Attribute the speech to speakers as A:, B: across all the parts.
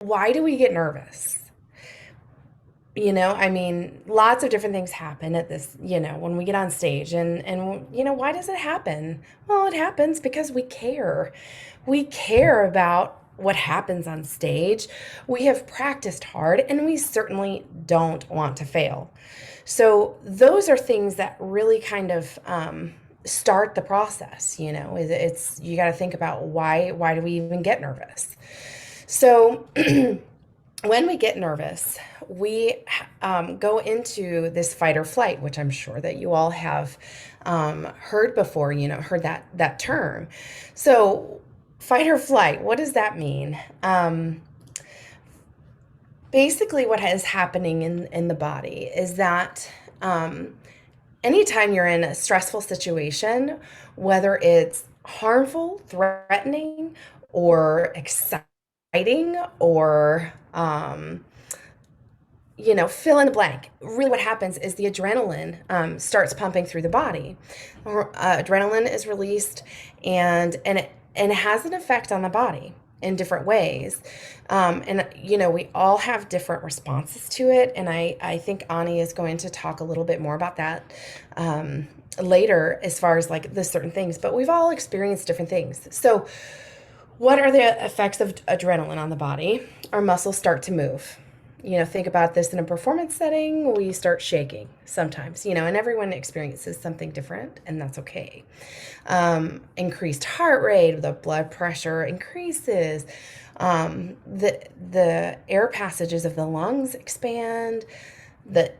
A: why do we get nervous? I mean, lots of different things happen at this, when we get on stage and why does it happen? Well, it happens because we care. We care about what happens on stage. We have practiced hard and we certainly don't want to fail. So those are things that really kind of start the process, it's you got to think about why do we even get nervous? So when we get nervous, we go into this fight or flight, which I'm sure that you all have heard before, heard that term. So fight or flight, what does that mean? Basically, what is happening in the body is that anytime you're in a stressful situation, whether it's harmful, threatening, or exciting, or fill in the blank. Really, what happens is the adrenaline starts pumping through the body. Adrenaline is released, and it has an effect on the body in different ways. We all have different responses to it. And I think Ani is going to talk a little bit more about that later as far as like the certain things. But we've all experienced different things. So what are the effects of adrenaline on the body? Our muscles start to move. Think about this in a performance setting, we start shaking sometimes, and everyone experiences something different, and that's okay. Increased heart rate, the blood pressure increases, the air passages of the lungs expand, the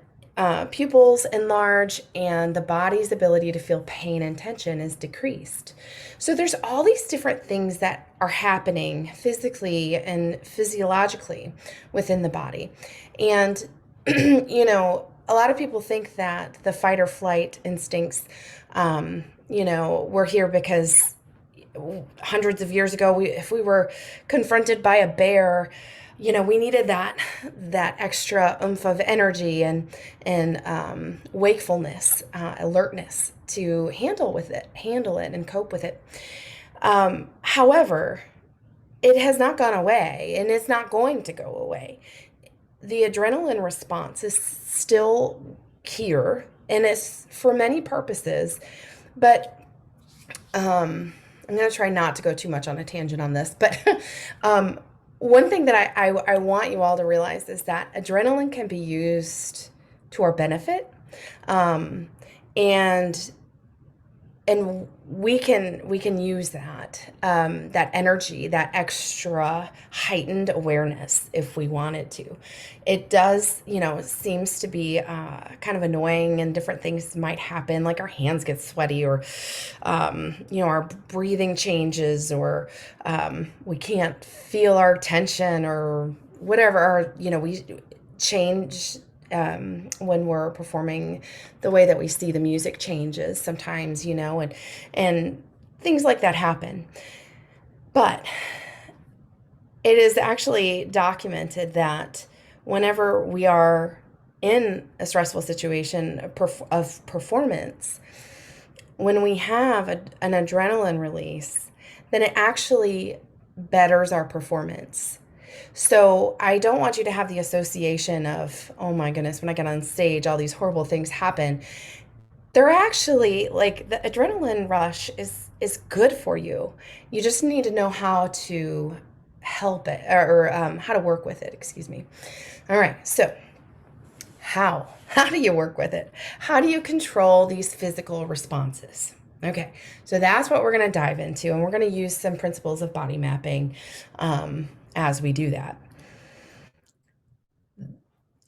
A: pupils enlarge, and the body's ability to feel pain and tension is decreased. So there's all these different things that are happening physically and physiologically within the body. And, a lot of people think that the fight or flight instincts, were here because hundreds of years ago, if we were confronted by a bear, we needed that extra oomph of energy and wakefulness, alertness to handle it and cope with it. However, it has not gone away, and it's not going to go away. The adrenaline response is still here, and it's for many purposes, but I'm going to try not to go too much on a tangent on this, but one thing that I want you all to realize is that adrenaline can be used to our benefit, and we can use that energy, that extra heightened awareness if we wanted to. It does, seems to be kind of annoying, and different things might happen, like our hands get sweaty, or our breathing changes, or we can't feel our tension, or whatever, or we change when we're performing. The way that we see the music changes sometimes, and things like that happen. But it is actually documented that whenever we are in a stressful situation of performance, when we have an adrenaline release, then it actually betters our performance. So I don't want you to have the association of, oh my goodness, when I get on stage, all these horrible things happen. They're actually, like, the adrenaline rush is good for you. You just need to know how to help it, or how to work with it, excuse me. All right, so how do you work with it? How do you control these physical responses? Okay, so that's what we're going to dive into, and we're going to use some principles of body mapping as we do that.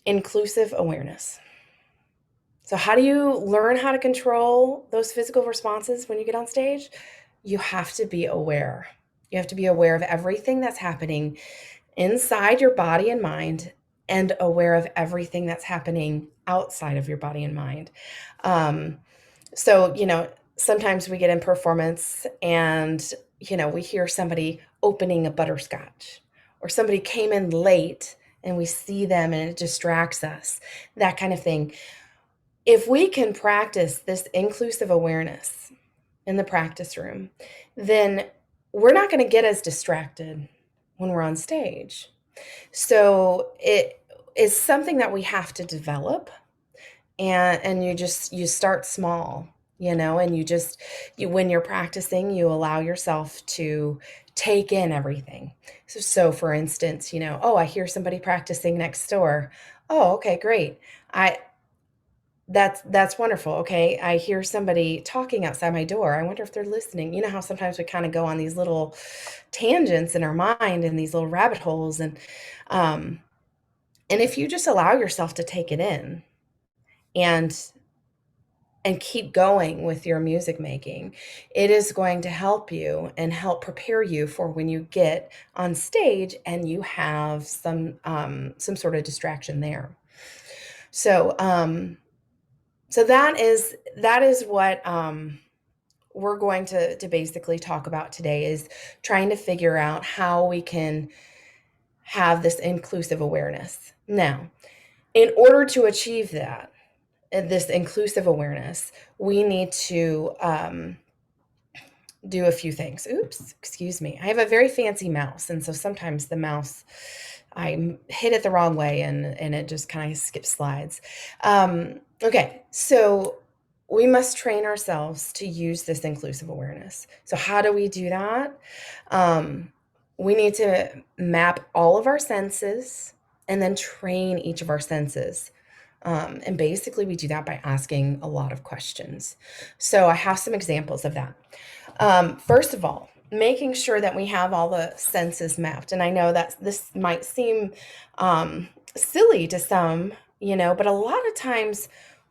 A: Inclusive awareness. So how do you learn how to control those physical responses when you get on stage? You have to be aware. You have to be aware of everything that's happening inside your body and mind, and aware of everything that's happening outside of your body and mind. So, sometimes we get in performance and, we hear somebody opening a butterscotch, or somebody came in late and we see them and it distracts us, that kind of thing. If we can practice this inclusive awareness in the practice room, then we're not going to get as distracted when we're on stage. So it is something that we have to develop, and you start small, and you when you're practicing, you allow yourself to take in everything. So for instance, oh, I hear somebody practicing next door. Oh, okay, great. I that's wonderful. Okay, I hear somebody talking outside my door. I wonder if they're listening. You know how sometimes we kind of go on these little tangents in our mind and these little rabbit holes, um and if you just allow yourself to take it in and keep going with your music making, it is going to help you and help prepare you for when you get on stage and you have some sort of distraction there. So that is what we're going to basically talk about today, is trying to figure out how we can have this inclusive awareness. Now, in order to achieve that, this inclusive awareness, we need to do a few things. Oops, excuse me. I have a very fancy mouse, and so sometimes the mouse, I hit it the wrong way, and it just kind of skips slides. Okay, so we must train ourselves to use this inclusive awareness. So how do we do that? Um, we need to map all of our senses and then train each of our senses. And basically, we do that by asking a lot of questions. So I have some examples of that. First of all, making sure that we have all the senses mapped. And I know that this might seem silly to some, but a lot of times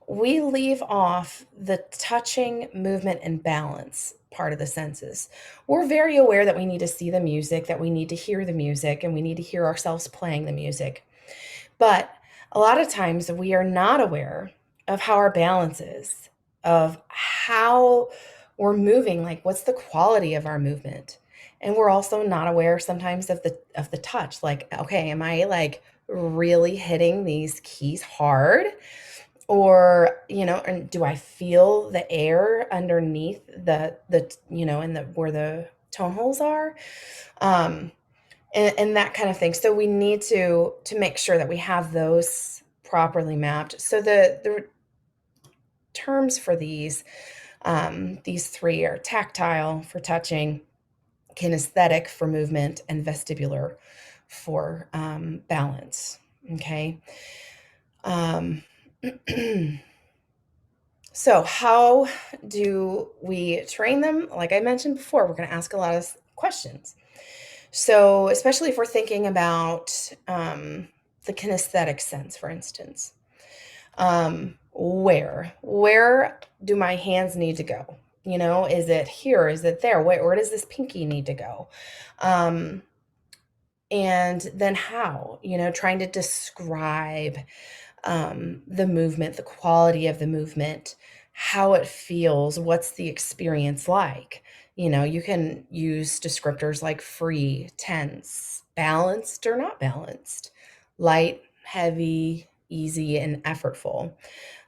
A: we leave off the touching, movement, and balance part of the senses. We're very aware that we need to see the music, that we need to hear the music, and we need to hear ourselves playing the music. But a lot of times we are not aware of how our balance is, of how we're moving, like what's the quality of our movement. And we're also not aware sometimes of the touch. Like, okay, am I like really hitting these keys hard? Or, and do I feel the air underneath in the where the tone holes are? Um, and that kind of thing. So we need to make sure that we have those properly mapped. So the terms for these three are tactile for touching, kinesthetic for movement, and vestibular for balance. Okay. Um, so how do we train them? Like I mentioned before, we're going to ask a lot of questions. So, especially if we're thinking about the kinesthetic sense, for instance, where do my hands need to go? Is it here? Is it there? Where does this pinky need to go? And then how? Trying to describe the movement, the quality of the movement, how it feels, what's the experience like. You can use descriptors like free, tense, balanced or not balanced, light, heavy, easy, and effortful.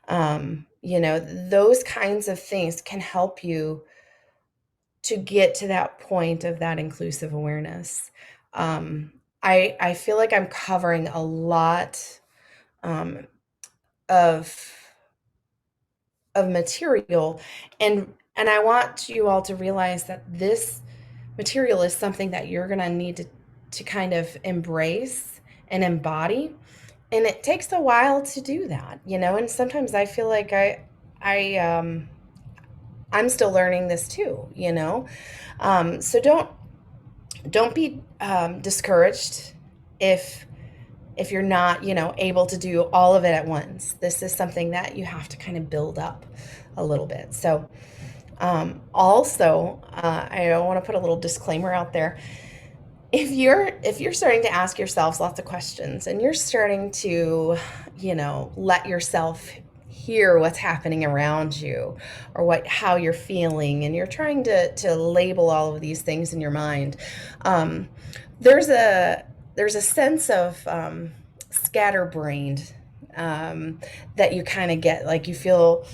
A: Those kinds of things can help you to get to that point of that inclusive awareness. Um, I feel like I'm covering a lot um, of material, and I want you all to realize that this material is something that you're going to need to kind of embrace and embody, and it takes a while to do that, and sometimes I feel like I I'm still learning this too, so don't be discouraged if you're not, able to do all of it at once. This is something that you have to kind of build up a little bit. So, also, I want to put a little disclaimer out there. If you're starting to ask yourselves lots of questions and you're starting to, let yourself hear what's happening around you or how you're feeling, and you're trying to label all of these things in your mind, um, there's a sense of scatterbrained that you kind of get, like you feel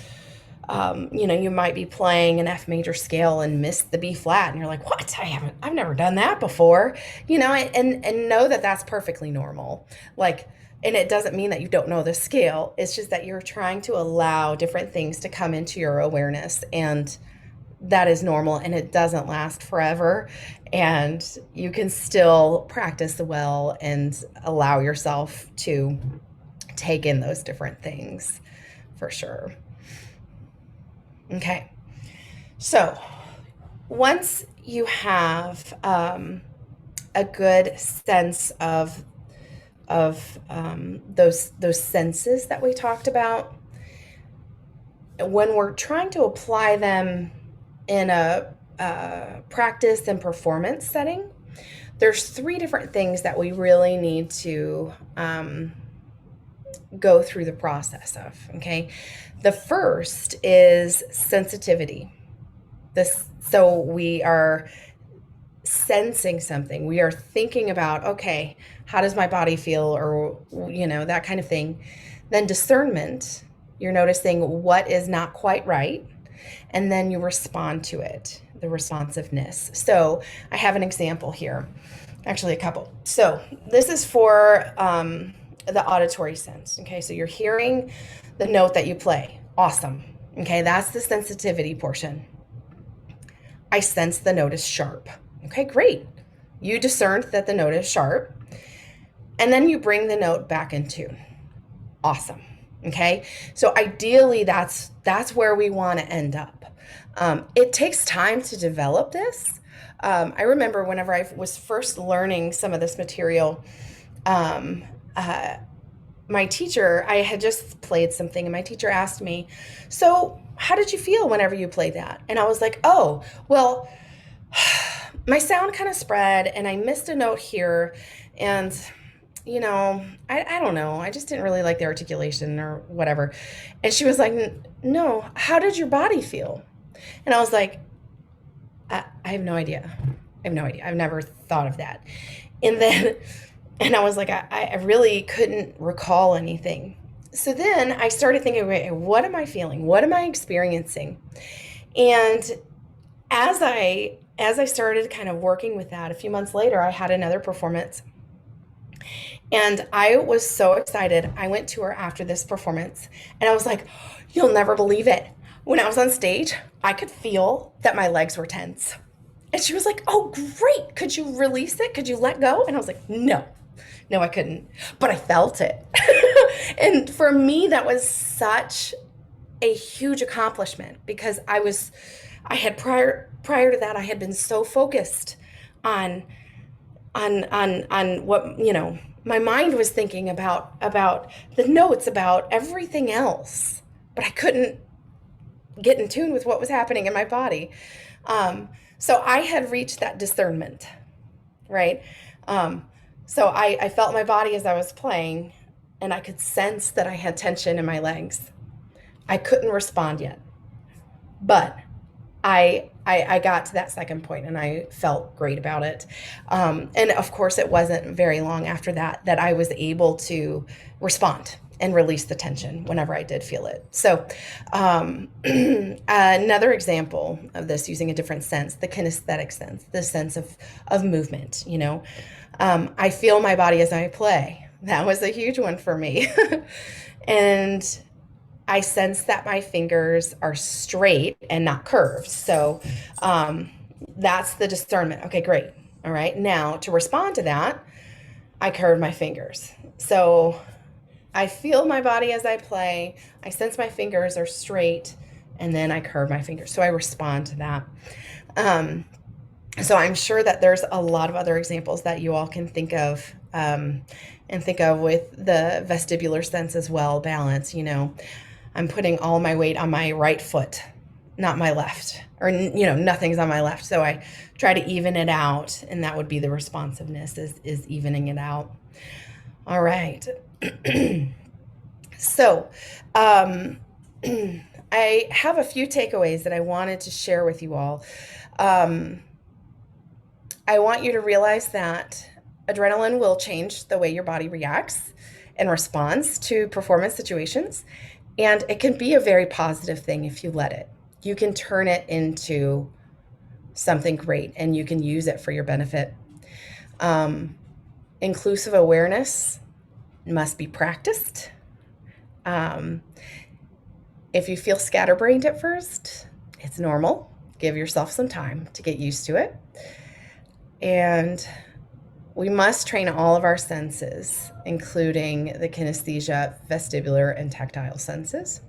A: You might be playing an F major scale and miss the B flat, and you're like, "What? I've never done that before." And know that that's perfectly normal. Like, and it doesn't mean that you don't know the scale. It's just that you're trying to allow different things to come into your awareness, and that is normal, and it doesn't last forever. And you can still practice well and allow yourself to take in those different things for sure. Okay. So once you have a good sense of those senses that we talked about, when we're trying to apply them in a practice and performance setting, there's 3 different things that we really need to go through the process of. Okay. The first is sensitivity. So we are sensing something. We are thinking about, okay, how does my body feel, or that kind of thing. Then discernment, you're noticing what is not quite right, and then you respond to it, the responsiveness. So I have an example here, actually a couple. So this is for the auditory sense. Okay, so you're hearing the note that you play. Awesome. Okay, that's the sensitivity portion. I sense the note is sharp. Okay, great. You discerned that the note is sharp, and then you bring the note back in tune. Awesome. Okay, so ideally that's where we want to end up. It takes time to develop this. I remember whenever I was first learning some of this material, my teacher, I had just played something, and my teacher asked me, "So how did you feel whenever you played that?" And I was like, "Oh, well, my sound kind of spread, and I missed a note here, and I don't know. I just didn't really like the articulation or whatever." And she was like, "No, how did your body feel?" And I was like, I have no idea. I have no idea. I've never thought of that. And I was like, I really couldn't recall anything. So then I started thinking, wait, what am I feeling? What am I experiencing? And as I started kind of working with that, a few months later, I had another performance. And I was so excited. I went to her after this performance, and I was like, "You'll never believe it. When I was on stage, I could feel that my legs were tense." And she was like, "Oh, great. Could you release it? Could you let go?" And I was like, no, I couldn't. But I felt it. And for me, that was such a huge accomplishment, because I had prior to that, I had been so focused on what, my mind was thinking about the notes, about everything else, but I couldn't get in tune with what was happening in my body. So I had reached that discernment, right? So I felt my body as I was playing, and I could sense that I had tension in my legs. I couldn't respond yet, but I got to that second point, and I felt great about it. And of course, it wasn't very long after that I was able to respond and release the tension whenever I did feel it. So another example of this, using a different sense, the kinesthetic sense, the sense of movement. I feel my body as I play. That was a huge one for me. And I sense that my fingers are straight and not curved. So that's the discernment. Okay, great. All right. Now, to respond to that, I curve my fingers. So I feel my body as I play. I sense my fingers are straight, and then I curve my fingers. So I respond to that. So I'm sure that there's a lot of other examples that you all can think of, and think of with the vestibular sense as well, balance. I'm putting all my weight on my right foot, not my left, or, nothing's on my left. So I try to even it out, and that would be the responsiveness, is evening it out. All right. So I have a few takeaways that I wanted to share with you all. I want you to realize that adrenaline will change the way your body reacts and responds to performance situations. And it can be a very positive thing if you let it. You can turn it into something great and you can use it for your benefit. Um, Inclusive awareness must be practiced. Um, if you feel scatterbrained at first, it's normal. Give yourself some time to get used to it. And we must train all of our senses, including the kinesthesia, vestibular, and tactile senses.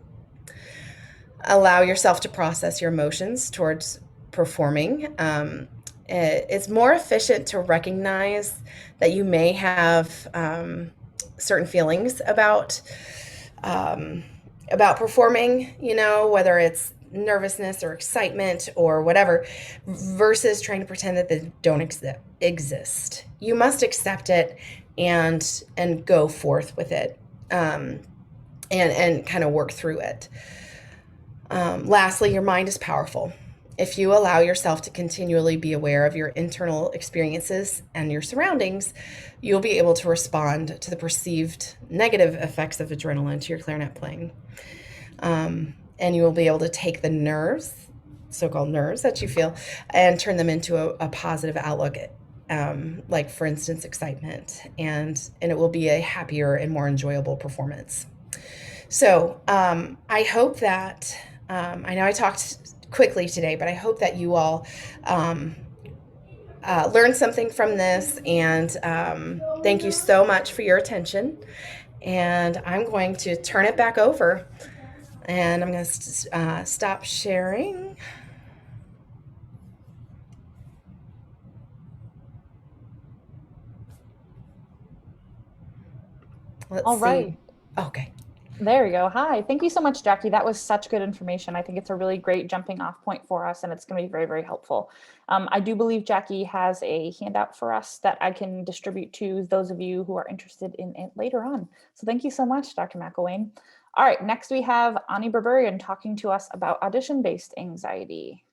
A: Allow yourself to process your emotions towards performing. It's more efficient to recognize that you may have certain feelings um, about performing, whether it's nervousness or excitement or whatever, versus trying to pretend that they don't exist. You must accept it and go forth with it, and kind of work through it. Lastly, your mind is powerful. If you allow yourself to continually be aware of your internal experiences and your surroundings, you'll be able to respond to the perceived negative effects of adrenaline to your clarinet playing. And you will be able to take the nerves, so-called nerves that you feel, and turn them into a positive outlook, like, for instance, excitement. And it will be a happier and more enjoyable performance. So I hope that, I know I talked quickly today, but I hope that you all learned something from this. And thank you so much for your attention. And I'm going to turn it back over. And I'm going to stop sharing. Let's
B: All
A: see.
B: right.
A: Okay.
B: There we go. Hi. Thank you so much, Jackie. That was such good information. I think it's a really great jumping off point for us, and it's going to be very, very helpful. I do believe Jackie has a handout for us that I can distribute to those of you who are interested in it later on. So thank you so much, Dr. McIlwain. All right, next we have Ani Berberian talking to us about audition-based anxiety.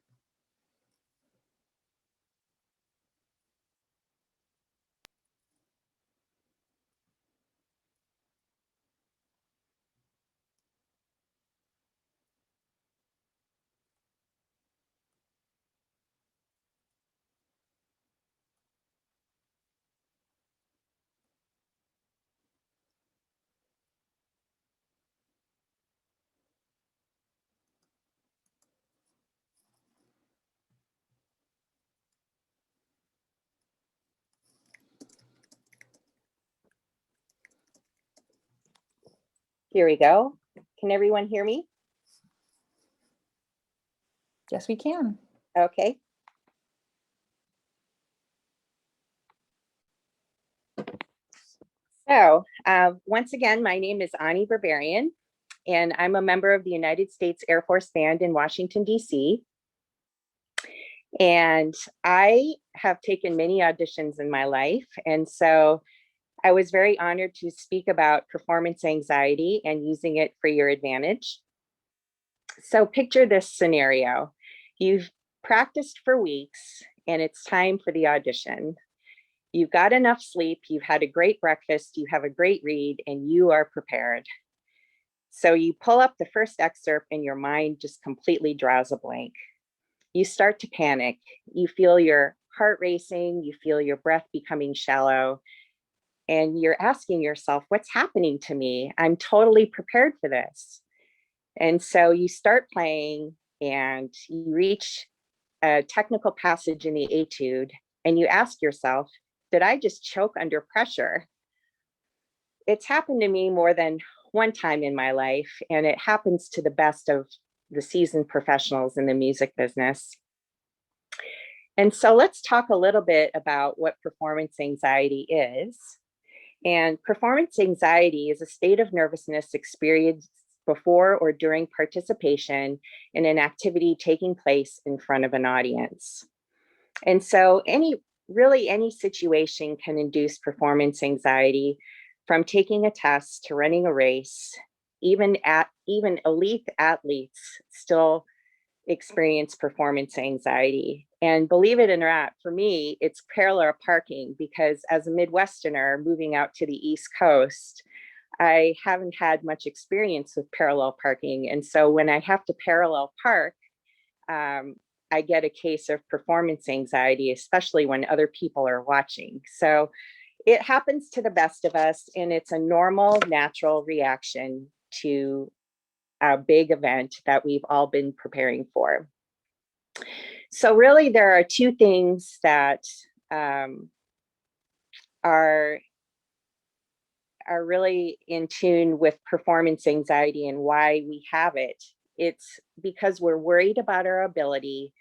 C: Here we go. Can everyone hear me?
B: Yes, we can.
C: Okay. So once again, my name is Ani Berberian, and I'm a member of the United States Air Force Band in Washington, D.C. And I have taken many auditions in my life. And so I was very honored to speak about performance anxiety and using it for your advantage. So picture this scenario. You've practiced for weeks and it's time for the audition. You've got enough sleep, you've had a great breakfast, you have a great read, and you are prepared. So you pull up the first excerpt and your mind just completely draws a blank. You start to panic. You feel your heart racing, you feel your breath becoming shallow, and you're asking yourself, what's happening to me? I'm totally prepared for this. And so you start playing and you reach a technical passage in the etude and you ask yourself, did I just choke under pressure? It's happened to me more than one time in my life, and it happens to the best of the seasoned professionals in the music business. And so let's talk a little bit about what performance anxiety is. And performance anxiety is a state of nervousness experienced before or during participation in an activity taking place in front of an audience. And so really any situation can induce performance anxiety, from taking a test to running a race. Even elite athletes still experience performance anxiety. And believe it or not, for me, it's parallel parking, because as a Midwesterner moving out to the East Coast, I haven't had much experience with parallel parking. And so when I have to parallel park, I get a case of performance anxiety, especially when other people are watching. So it happens to the best of us, and it's a normal, natural reaction to a big event that we've all been preparing for. So really, there are two things that are really in tune with performance anxiety and why we have it. It's because we're worried about our ability,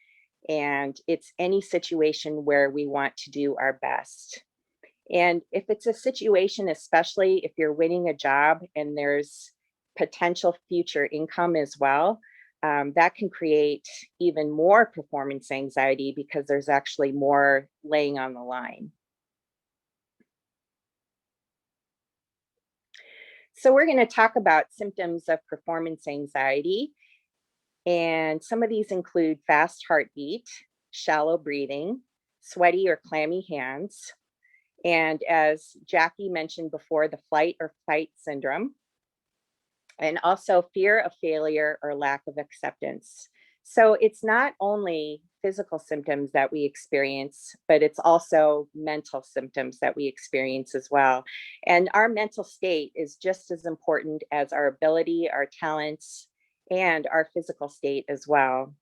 C: and it's any situation where we want to do our best. And if it's a situation, especially if you're winning a job and there's potential future income as well, that can create even more performance anxiety because there's actually more laying on the line. So we're going to talk about symptoms of performance anxiety. And some of these include fast heartbeat, shallow breathing, sweaty or clammy hands, and as Jackie mentioned before, the flight or fight syndrome, and also fear of failure or lack of acceptance. So it's not only physical symptoms that we experience, but it's also mental symptoms that we experience as well. And our mental state is just as important as our ability, our talents, and our physical state as well.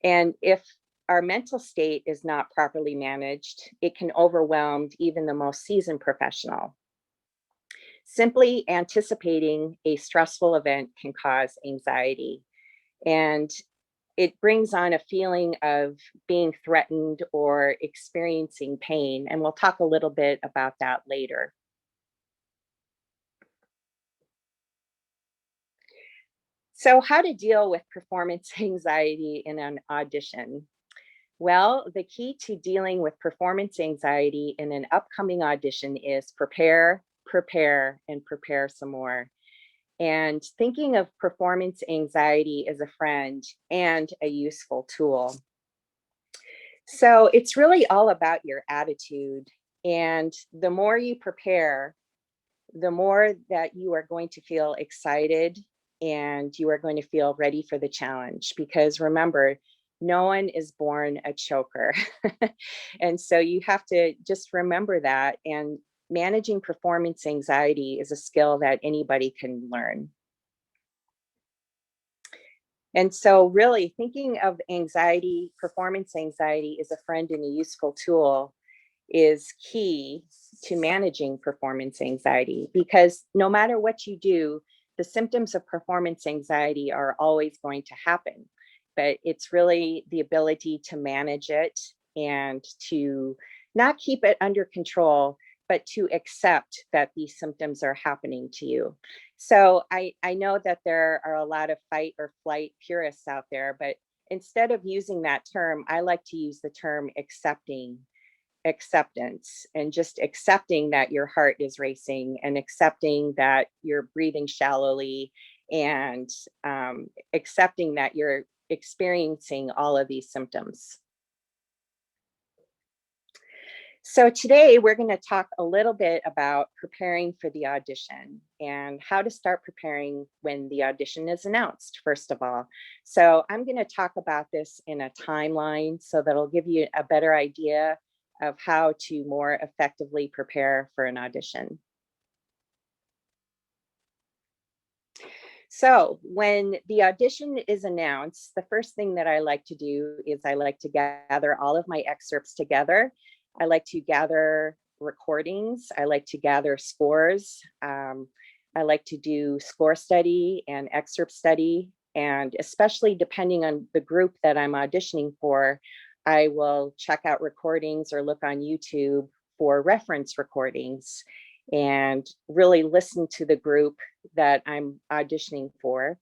C: And if our mental state is not properly managed, it can overwhelm even the most seasoned professional. Simply anticipating a stressful event can cause anxiety, and it brings on a feeling of being threatened or experiencing pain. And we'll talk a little bit about that later. So, how to deal with performance anxiety in an audition? Well, the key to dealing with performance anxiety in an upcoming audition is prepare, prepare, and prepare some more. And thinking of performance anxiety as a friend and a useful tool. So it's really all about your attitude. And the more you prepare, the more that you are going to feel excited and you are going to feel ready for the challenge. Because remember, no one is born a choker. And so you have to just remember that. And managing performance anxiety is a skill that anybody can learn. And so really thinking of anxiety, performance anxiety as a friend and a useful tool is key to managing performance anxiety, because no matter what you do, the symptoms of performance anxiety are always going to happen. But it's really the ability to manage it and to not keep it under control, but to accept that these symptoms are happening to you. So I know that there are a lot of fight or flight purists out there, but instead of using that term, I like to use the term acceptance, and just accepting that your heart is racing and accepting that you're breathing shallowly, and accepting that you're experiencing all of these symptoms. So today we're going to talk a little bit about preparing for the audition and how to start preparing when the audition is announced, first of all. So I'm going to talk about this in a timeline so that'll give you a better idea of how to more effectively prepare for an audition. So when the audition is announced, the first thing that I like to do is I like to gather all of my excerpts together. I like to gather recordings. I like to gather scores. I like to do score study and excerpt study. And especially depending on the group that I'm auditioning for, I will check out recordings or look on YouTube for reference recordings and really listen to the group that I'm auditioning for.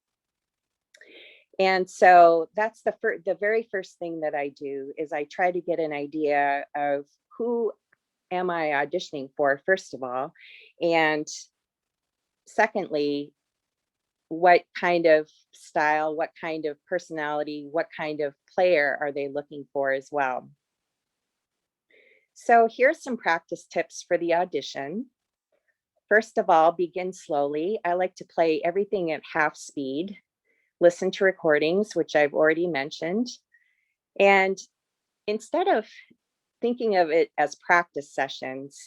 C: And so that's the very first thing that I do is I try to get an idea of who am I auditioning for, first of all, and secondly, what kind of style, what kind of personality, what kind of player are they looking for as well. So here's some practice tips for the audition. First of all, begin slowly. I like to play everything at half speed, listen to recordings, which I've already mentioned. And instead of thinking of it as practice sessions,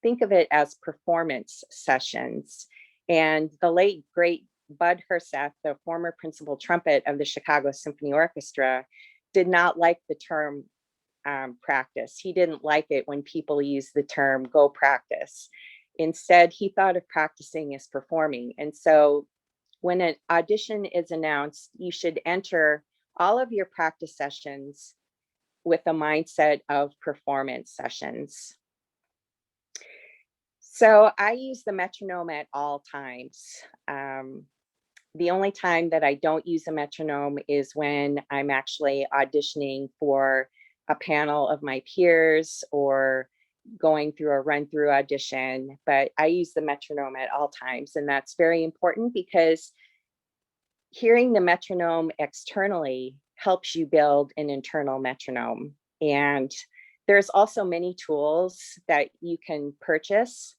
C: think of it as performance sessions. And the late, great Bud Herseth, the former principal trumpet of the Chicago Symphony Orchestra, did not like the term practice. He didn't like it when people use the term go practice. Instead, he thought of practicing as performing. And so when an audition is announced, you should enter all of your practice sessions with a mindset of performance sessions. So I use the metronome at all times. The only time that I don't use a metronome is when I'm actually auditioning for a panel of my peers or going through a run-through audition, but I use the metronome at all times. And that's very important because hearing the metronome externally helps you build an internal metronome. And there's also many tools that you can purchase.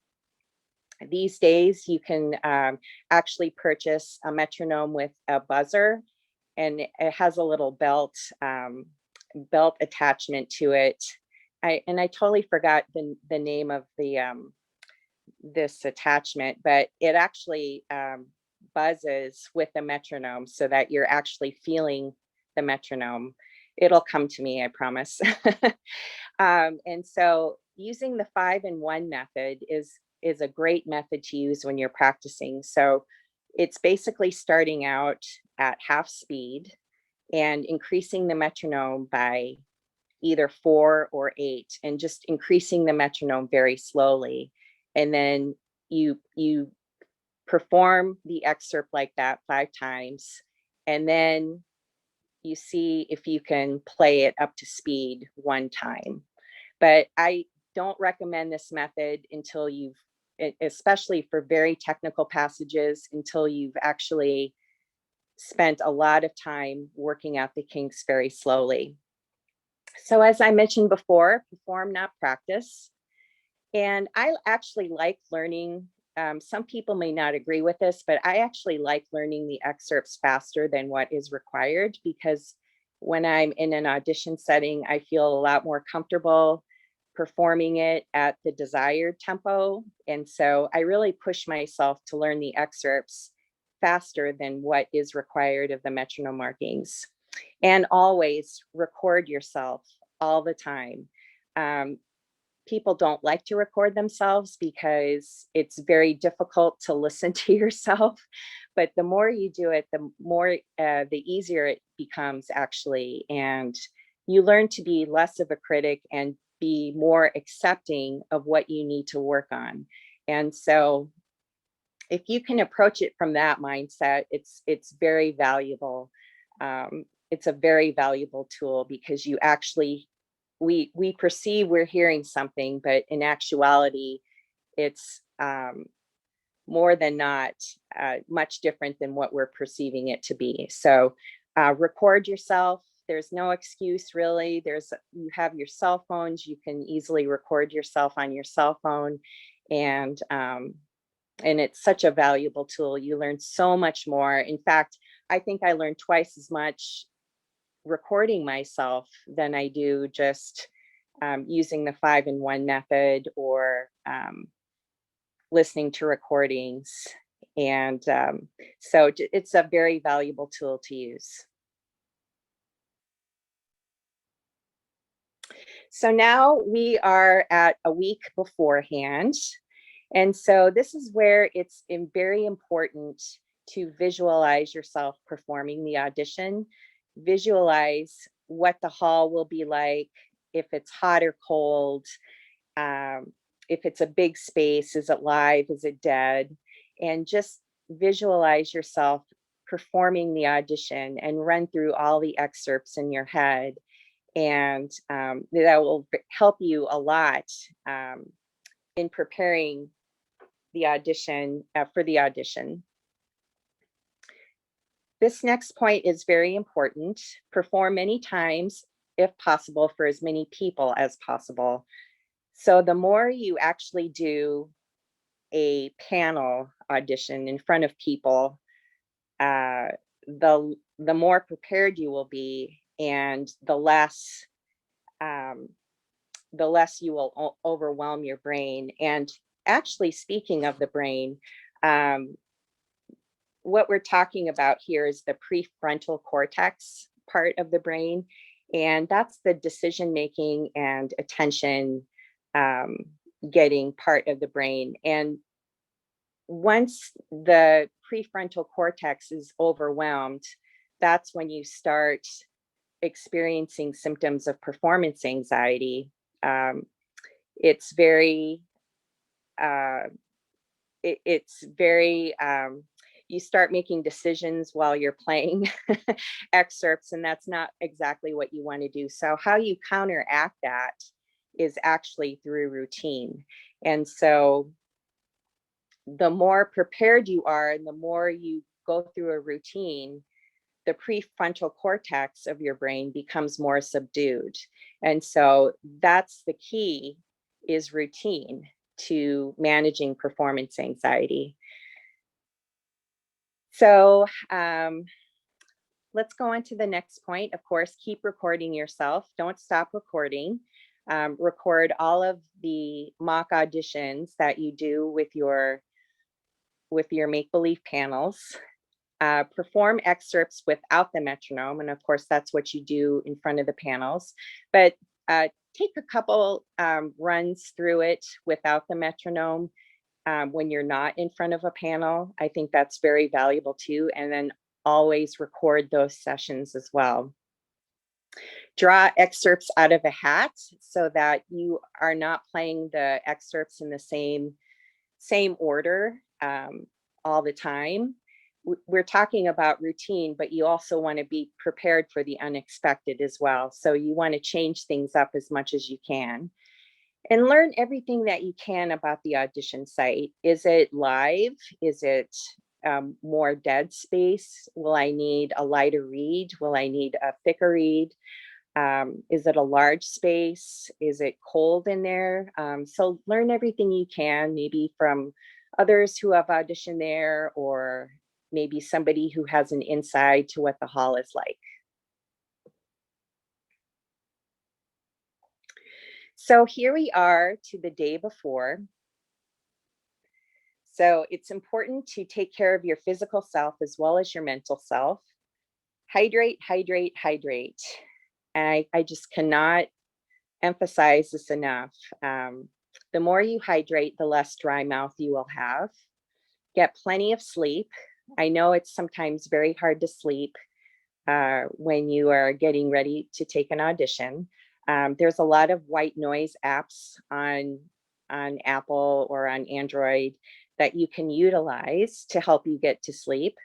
C: These days, you can actually purchase a metronome with a buzzer, and it has a little belt attachment to it. I totally forgot the name of this attachment, but it actually buzzes with the metronome so that you're actually feeling the metronome. It'll come to me, I promise. And so using the 5-in-1 method is a great method to use when you're practicing. So it's basically starting out at half speed and increasing the metronome by either 4 or 8, and just increasing the metronome very slowly. And then you perform the excerpt like that 5 times, and then you see if you can play it up to speed 1 time. But I don't recommend this method until you've, especially for very technical passages, until you've actually spent a lot of time working out the kinks very slowly. So as I mentioned before, perform, not practice. And I actually like learning, some people may not agree with this, but I actually like learning the excerpts faster than what is required, because when I'm in an audition setting, I feel a lot more comfortable performing it at the desired tempo. And so I really push myself to learn the excerpts faster than what is required of the metronome markings. And always record yourself all the time. People don't like to record themselves because it's very difficult to listen to yourself. But the more you do it, the more, the easier it becomes actually. And you learn to be less of a critic and be more accepting of what you need to work on. And so if you can approach it from that mindset, it's very valuable. It's a very valuable tool, because you actually, we perceive we're hearing something, but in actuality, it's more than not much different than what we're perceiving it to be. So record yourself. There's no excuse really. You have your cell phones. You can easily record yourself on your cell phone, and it's such a valuable tool. You learn so much more. In fact, I think I learned twice as much recording myself than I do just using the 5-in-1 method or listening to recordings. And so it's a very valuable tool to use. So now we are at a week beforehand. And so this is where it's very important to visualize yourself performing the audition. Visualize what the hall will be like, if it's hot or cold, if it's a big space, is it live, is it dead? And just visualize yourself performing the audition and run through all the excerpts in your head. And that will help you a lot in preparing the audition for the audition. This next point is very important. Perform many times, if possible, for as many people as possible. So the more you actually do a panel audition in front of people, the more prepared you will be, and the less you will overwhelm your brain. And actually, speaking of the brain, what we're talking about here is the prefrontal cortex part of the brain, and that's the decision making and attention getting part of the brain. And once the prefrontal cortex is overwhelmed, that's when you start experiencing symptoms of performance anxiety. It's very, you start making decisions while you're playing excerpts, and that's not exactly what you want to do. So how you counteract that is actually through routine. And so the more prepared you are and the more you go through a routine, the prefrontal cortex of your brain becomes more subdued. And so that's the key, is routine to managing performance anxiety. So let's go on to the next point. Of course, keep recording yourself. Don't stop recording. Record all of the mock auditions that you do with your make-believe panels. Perform excerpts without the metronome. And of course, that's what you do in front of the panels. But take a couple runs through it without the metronome when you're not in front of a panel. I think that's very valuable too. And then always record those sessions as well. Draw excerpts out of a hat so that you are not playing the excerpts in the same order all the time. We're talking about routine, but you also want to be prepared for the unexpected as well. So you want to change things up as much as you can. And learn everything that you can about the audition site. Is it live? Is it more dead space? Will I need a lighter read? Will I need a thicker read? Is it a large space? Is it cold in there? So learn everything you can, maybe from others who have auditioned there, or maybe somebody who has an insight to what the hall is like. So here we are to the day before. So it's important to take care of your physical self as well as your mental self. Hydrate, hydrate, hydrate. And I just cannot emphasize this enough. The more you hydrate, the less dry mouth you will have. Get plenty of sleep. I know it's sometimes very hard to sleep when you are getting ready to take an audition. There's a lot of white noise apps on Apple or on Android that you can utilize to help you get to sleep.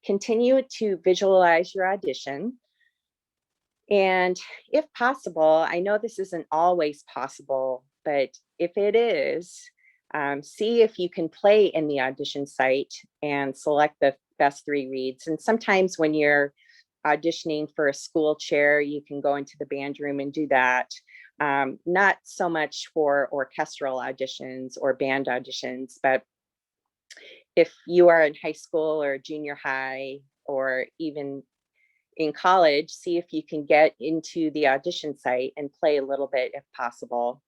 C: Continue to visualize your audition. And if possible, I know this isn't always possible, but if it is, see if you can play in the audition site and select the best 3 reads. And sometimes when you're auditioning for a school chair, you can go into the band room and do that. Not so much for orchestral auditions or band auditions, but if you are in high school or junior high, or even in college, see if you can get into the audition site and play a little bit if possible.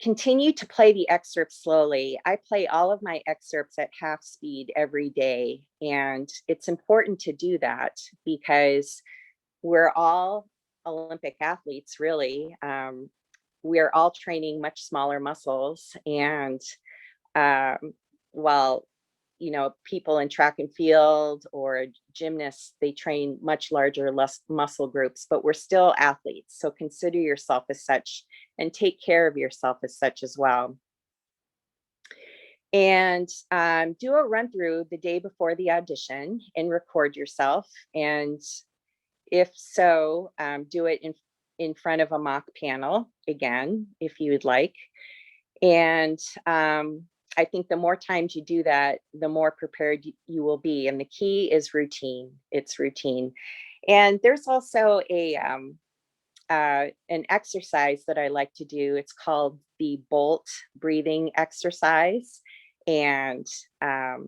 C: Continue to play the excerpts slowly. I play all of my excerpts at half speed every day. And it's important to do that because we're all Olympic athletes, really. We're all training much smaller muscles. And while people in track and field or gymnasts, they train much larger, less muscle groups, but we're still athletes. So consider yourself as such and take care of yourself as such as well. And do a run through the day before the audition and record yourself. And if so, do it in front of a mock panel again, if you would like. And I think the more times you do that, the more prepared you will be. And the key is routine. It's routine. And there's also an exercise that I like to do. It's called the Bolt breathing exercise. And how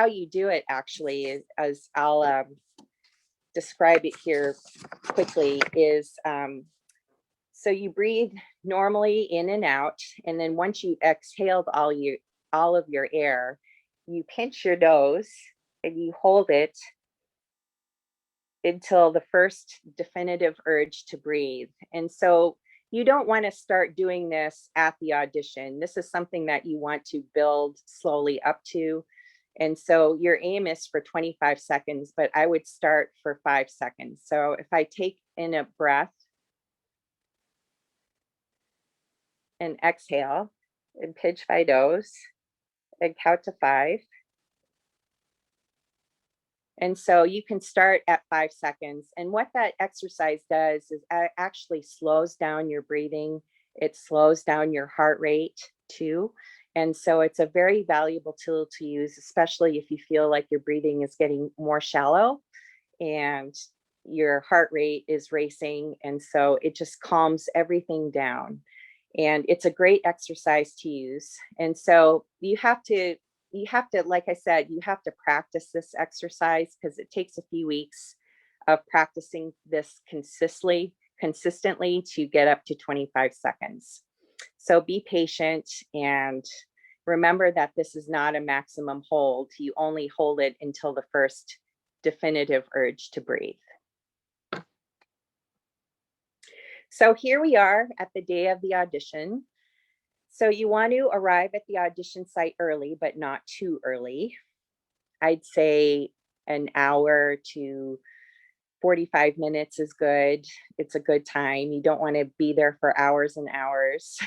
C: you do it actually is, as I'll describe it here quickly, is so you breathe normally in and out, and then once you've exhaled all of your air, you pinch your nose and you hold it until the first definitive urge to breathe. And so you don't want to start doing this at the audition. This is something that you want to build slowly up to. And so your aim is for 25 seconds, but I would start for 5 seconds. So if I take in a breath and exhale and pinch my nose and count to 5. And so you can start at 5 seconds. And what that exercise does is actually slows down your breathing. It slows down your heart rate too. And so it's a very valuable tool to use, especially if you feel like your breathing is getting more shallow and your heart rate is racing. And so it just calms everything down. And it's a great exercise to use. And so you have to, like I said, you have to practice this exercise because it takes a few weeks of practicing this consistently to get up to 25 seconds. So be patient and remember that this is not a maximum hold. You only hold it until the first definitive urge to breathe. So here we are at the day of the audition. So you want to arrive at the audition site early, but not too early. I'd say an hour to 45 minutes is good. It's a good time. You don't want to be there for hours and hours.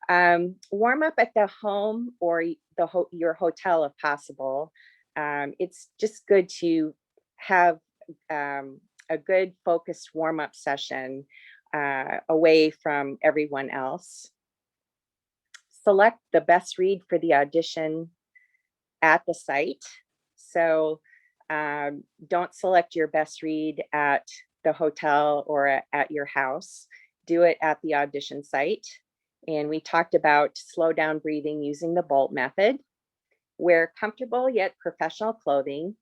C: Warm up at the home or your hotel if possible. It's just good to have a good focused warm-up session away from everyone else. Select the best read for the audition at the site. So don't select your best read at the hotel or at your house. Do it at the audition site. And we talked about slow down breathing using the Bolt method. Wear comfortable yet professional clothing.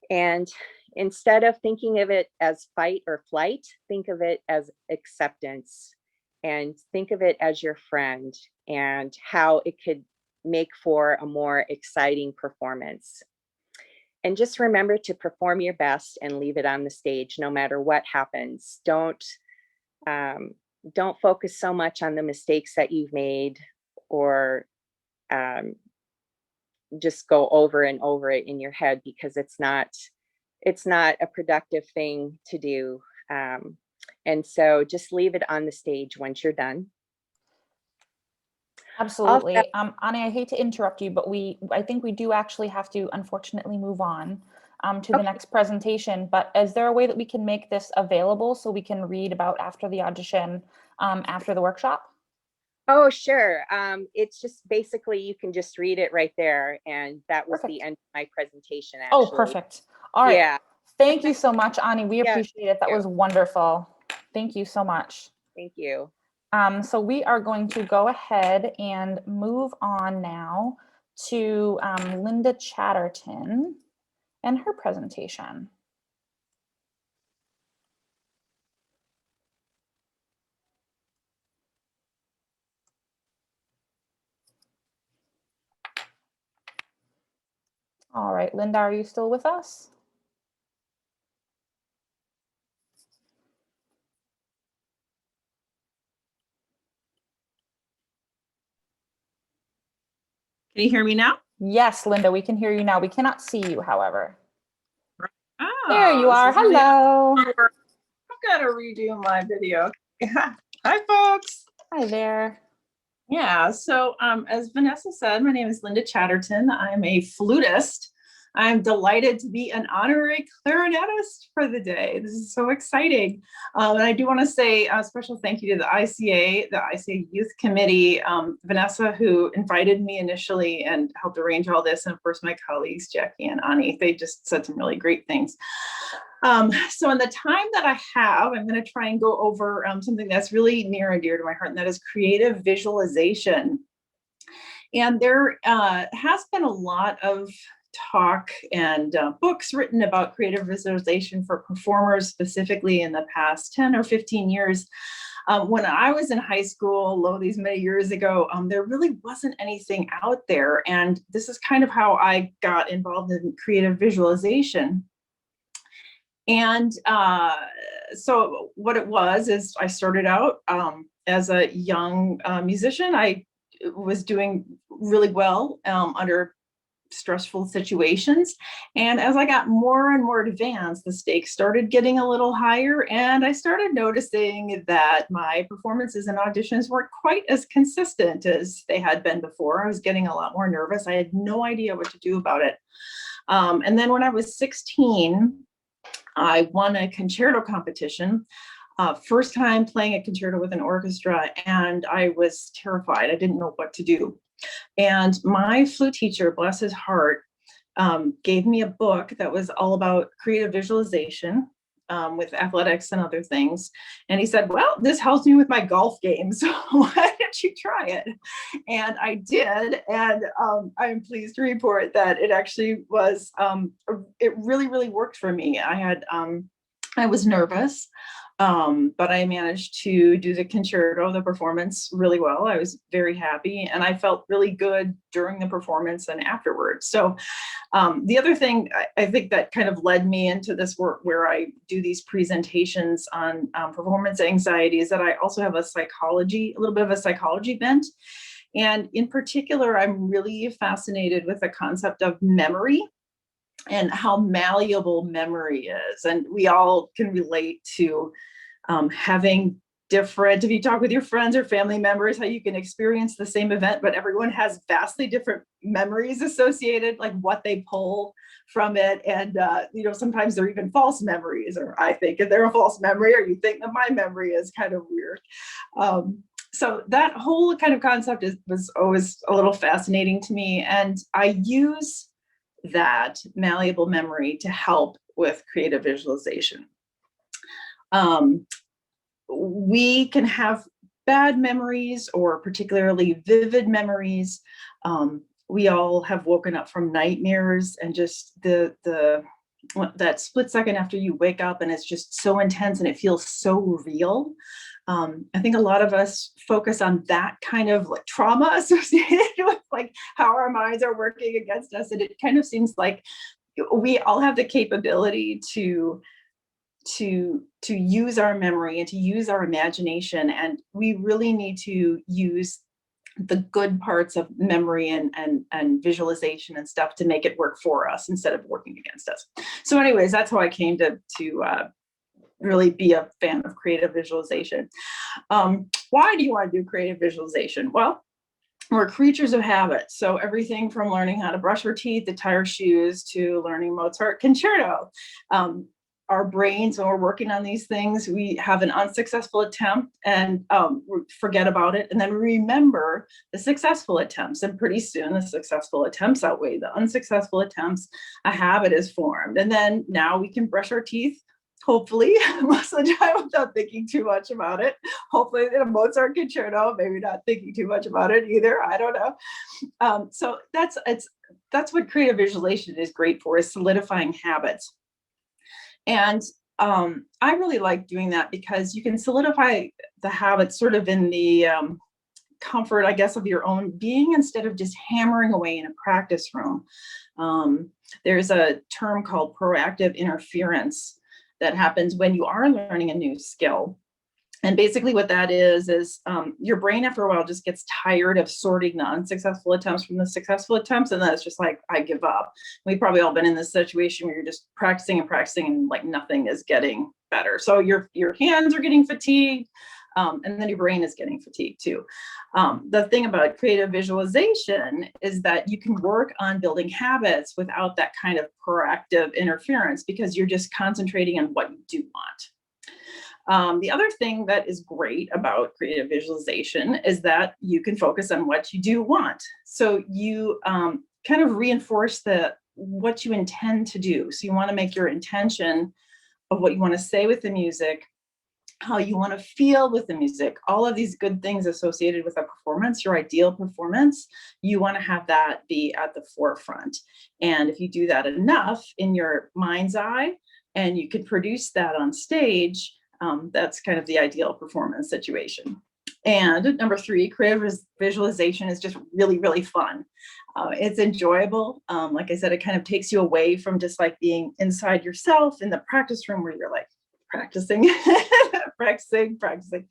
C: And instead of thinking of it as fight or flight, think of it as acceptance and think of it as your friend and how it could make for a more exciting performance. And just remember to perform your best and leave it on the stage no matter what happens. Don't focus so much on the mistakes that you've made or just go over and over it in your head because it's not a productive thing to do. And so just leave it on the stage once you're done.
B: Absolutely. Ani, I hate to interrupt you, but I think we do actually have to unfortunately move on to the next presentation. But is there a way that we can make this available so we can read about after the audition, after the workshop?
C: Oh, sure. It's just basically, you can just read it right there. And that was the end of my presentation, actually.
B: Oh, perfect. All right.
C: Yeah.
B: Thank you so much, Ani. We appreciate it. That
C: you.
B: was wonderful. Thank you so much.
C: Thank you.
B: So we are going to go ahead and move on now to Linda Chatterton and her presentation. All right, Linda, are you still with us?
D: Can you hear me now?
B: Yes, Linda, we can hear you now. We cannot see you, however.
D: Oh,
B: there you are. Hello.
D: I've got to redo my video. Hi, folks.
B: Hi there.
D: Yeah, so as Vanessa said, my name is Linda Chatterton. I'm a flutist. I'm delighted to be an honorary clarinetist for the day. This is so exciting. And I do want to say a special thank you to the ICA Youth Committee, Vanessa, who invited me initially and helped arrange all this, and of course my colleagues, Jackie and Ani. They just said some really great things. So in the time that I have, I'm going to try and go over something that's really near and dear to my heart, and that is creative visualization. And there has been a lot of talk and books written about creative visualization for performers, specifically in the past 10 or 15 years. When I was in high school, these many years ago, there really wasn't anything out there. And this is kind of how I got involved in creative visualization. And so what it was is I started out as a young musician. I was doing really well under stressful situations. And as I got more and more advanced, the stakes started getting a little higher. And I started noticing that my performances and auditions weren't quite as consistent as they had been before. I was getting a lot more nervous. I had no idea what to do about it. And then when I was 16, I won a concerto competition. First time playing a concerto with an orchestra, and I was terrified. I didn't know what to do. And my flute teacher, bless his heart, gave me a book that was all about creative visualization with athletics and other things. And he said, well, this helps me with my golf game, so why don't you try it? And I did. And I'm pleased to report that it actually was, it really, really worked for me. I was nervous. But I managed to do the concerto, the performance really well. I was very happy, and I felt really good during the performance and afterwards. So the other thing I think that kind of led me into this work where I do these presentations on performance anxiety is that I also have a little bit of a psychology bent. And in particular, I'm really fascinated with the concept of memory and how malleable memory is. And we all can relate to having different, if you talk with your friends or family members, how you can experience the same event, but everyone has vastly different memories associated, like what they pull from it. And, sometimes they're even false memories, or I think if they're a false memory, or you think that my memory is kind of weird. So that whole kind of concept was always a little fascinating to me. And I use that malleable memory to help with creative visualization. We can have bad memories or particularly vivid memories. We all have woken up from nightmares, and just that split second after you wake up and it's just so intense and it feels so real. I think a lot of us focus on that kind of like trauma associated with like how our minds are working against us. And it kind of seems like we all have the capability to use our memory and to use our imagination. And we really need to use the good parts of memory and visualization and stuff to make it work for us instead of working against us. So anyways, that's how I came to really be a fan of creative visualization. Why do you want to do creative visualization? Well, we're creatures of habit. So everything from learning how to brush our teeth, to tie our shoes, to learning Mozart concerto. Our brains, when we're working on these things, we have an unsuccessful attempt and we forget about it, and then remember the successful attempts. And pretty soon the successful attempts outweigh the unsuccessful attempts. A habit is formed. And then now we can brush our teeth, hopefully, most of the time without thinking too much about it. Hopefully in a Mozart concerto, maybe not thinking too much about it either. I don't know. So that's what creative visualization is great for, is solidifying habits. And I really like doing that because you can solidify the habits sort of in the comfort, I guess, of your own being, instead of just hammering away in a practice room. There's a term called proactive interference that happens when you are learning a new skill. And basically what that is your brain after a while just gets tired of sorting the unsuccessful attempts from the successful attempts. And then it's just like, I give up. We've probably all been in this situation where you're just practicing and like nothing is getting better. So your hands are getting fatigued, and then your brain is getting fatigued too. The thing about creative visualization is that you can work on building habits without that kind of proactive interference, because you're just concentrating on what you do want. The other thing that is great about creative visualization is that you can focus on what you do want. So you kind of reinforce what you intend to do. So you want to make your intention of what you want to say with the music how you want to feel with the music, all of these good things associated with a performance, your ideal performance, you want to have that be at the forefront. And if you do that enough in your mind's eye and you can produce that on stage, that's kind of the ideal performance situation. And number 3, creative visualization is just really, really fun. It's enjoyable. Like I said, it kind of takes you away from just like being inside yourself in the practice room where you're like practicing, practicing.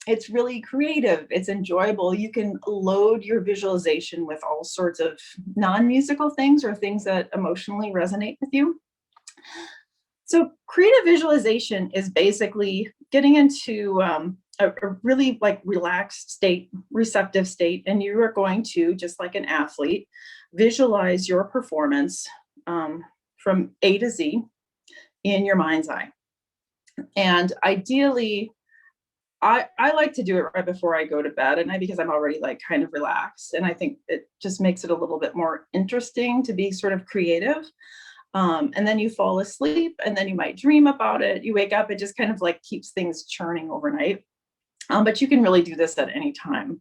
D: It's really creative. It's enjoyable. You can load your visualization with all sorts of non-musical things or things that emotionally resonate with you. So creative visualization is basically getting into a really like relaxed state, receptive state, and you are going to, just like an athlete, visualize your performance from A to Z in your mind's eye. And ideally, I like to do it right before I go to bed at night because I'm already like kind of relaxed, and I think it just makes it a little bit more interesting to be sort of creative. And then you fall asleep, and then you might dream about it. You wake up, it just kind of like keeps things churning overnight. But you can really do this at any time.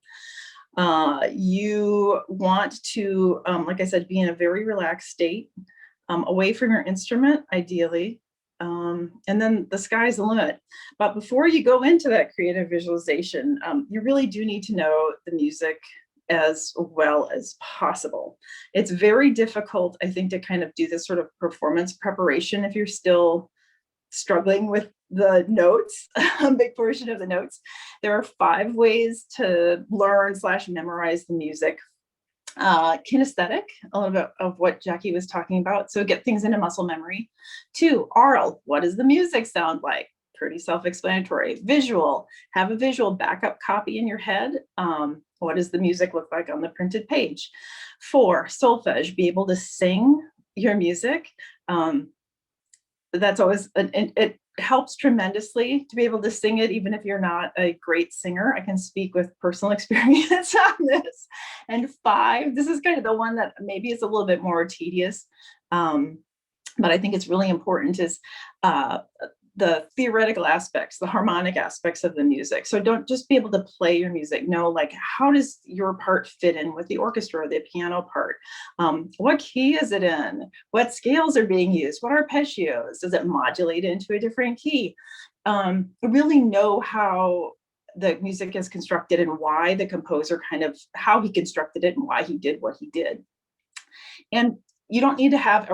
D: You want to, like I said, be in a very relaxed state, away from your instrument, ideally. And then the sky's the limit. But before you go into that creative visualization, you really do need to know the music as well as possible. It's very difficult, I think, to kind of do this sort of performance preparation if you're still struggling with the notes, a big portion of the notes. There are 5 ways to learn / memorize the music. Kinesthetic, a little bit of what Jackie was talking about. So get things into muscle memory. 2, aural, what does the music sound like? Pretty self-explanatory. Visual, have a visual backup copy in your head. What does the music look like on the printed page? 4, solfege, be able to sing your music. That's always, it helps tremendously to be able to sing it, even if you're not a great singer. I can speak with personal experience on this. And 5, this is kind of the one that maybe is a little bit more tedious, but I think it's really important, is the theoretical aspects, the harmonic aspects of the music. So don't just be able to play your music. Know, like, how does your part fit in with the orchestra or the piano part? What key is it in? What scales are being used? What arpeggios? Does it modulate into a different key? Really know how the music is constructed and why the composer how he constructed it and why he did what he did. And you don't need to have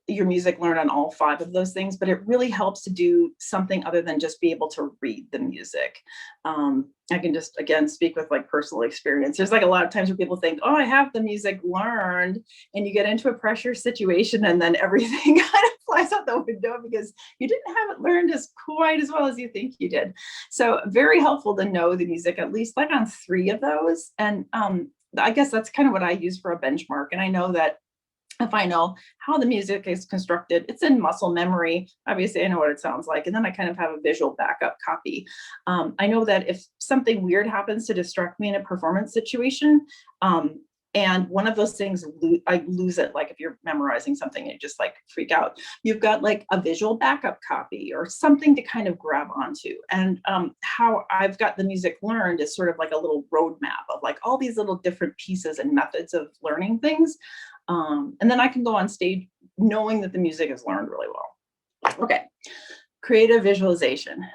D: your music learn on all 5 of those things, but it really helps to do something other than just be able to read the music. I can just, again, speak with like personal experience. There's like a lot of times where people think, oh, I have the music learned, and you get into a pressure situation and then everything kind of flies out the window because you didn't have it learned quite as well as you think you did. So very helpful to know the music, at least like on 3 of those. And I guess that's kind of what I use for a benchmark. And I know that if I know how the music is constructed, it's in muscle memory. Obviously, I know what it sounds like. And then I kind of have a visual backup copy. I know that if something weird happens to distract me in a performance situation, and one of those things, I lose it. Like if you're memorizing something and you just like freak out, you've got like a visual backup copy or something to kind of grab onto. And how I've got the music learned is sort of like a little roadmap of like all these little different pieces and methods of learning things. And then I can go on stage knowing that the music is learned really well. Okay, creative visualization.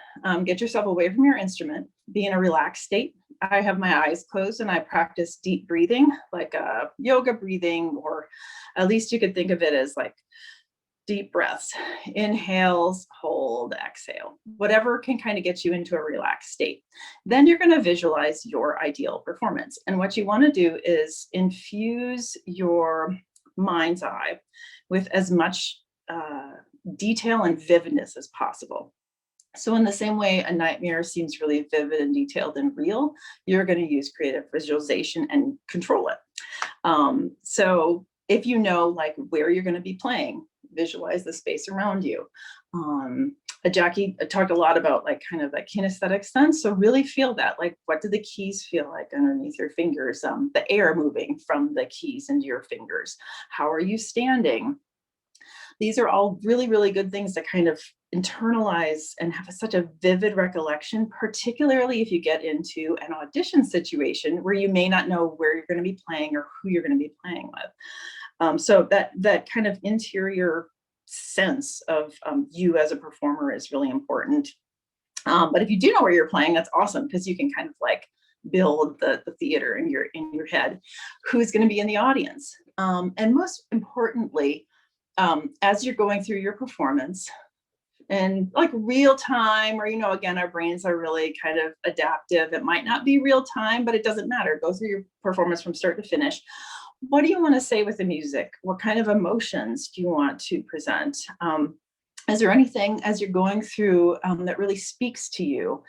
D: Get yourself away from your instrument, be in a relaxed state. I have my eyes closed and I practice deep breathing, like yoga breathing, or at least you could think of it as like deep breaths, inhales, hold, exhale, whatever can kind of get you into a relaxed state. Then you're going to visualize your ideal performance. And what you want to do is infuse your mind's eye with as much detail and vividness as possible. So in the same way a nightmare seems really vivid and detailed and real, you're going to use creative visualization and control it. So if you know like where you're going to be playing, visualize the space around you. Jackie talked a lot about like kind of that kinesthetic sense. So really feel that, like, what do the keys feel like underneath your fingers? The air moving from the keys into your fingers. How are you standing? These are all really, really good things to kind of internalize and have such a vivid recollection, particularly if you get into an audition situation where you may not know where you're going to be playing or who you're going to be playing with. So that kind of interior sense of you as a performer is really important. But if you do know where you're playing, that's awesome, because you can kind of like build the theater in your head, who's going to be in the audience. And most importantly, as you're going through your performance, and like real time, or, again, our brains are really kind of adaptive. It might not be real time, but it doesn't matter. Go through your performance from start to finish. What do you want to say with the music? What kind of emotions do you want to present? Is there anything as you're going through that really speaks to you?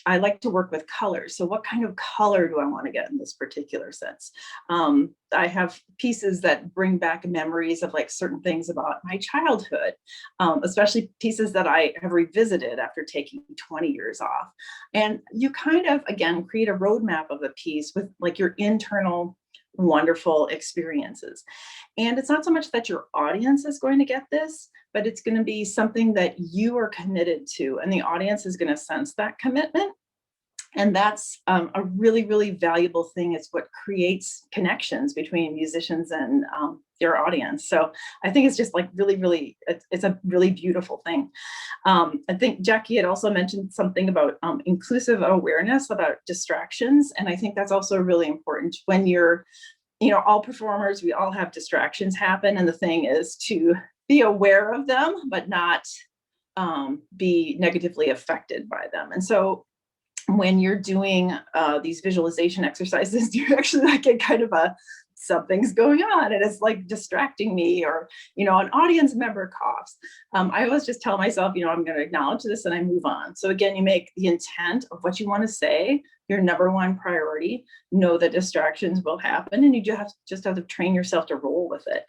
D: I like to work with colors. So what kind of color do I want to get in this particular sense? I have pieces that bring back memories of like certain things about my childhood, especially pieces that I have revisited after taking 20 years off. And you kind of, again, create a roadmap of the piece with like your internal wonderful experiences. And it's not so much that your audience is going to get this, but it's going to be something that you are committed to, and the audience is going to sense that commitment. And that's a really, really valuable thing. It's what creates connections between musicians and their audience. So I think it's just like really, really, it's a really beautiful thing. I think Jackie had also mentioned something about inclusive awareness about distractions. And I think that's also really important when you're, all performers, we all have distractions happen. And the thing is to be aware of them, but not be negatively affected by them. And so when you're doing these visualization exercises, you actually like get kind of something's going on and it's like distracting me, or, an audience member coughs. I always just tell myself, I'm going to acknowledge this and I move on. So again, you make the intent of what you want to say your number one priority. Know that distractions will happen, and you just have to train yourself to roll with it.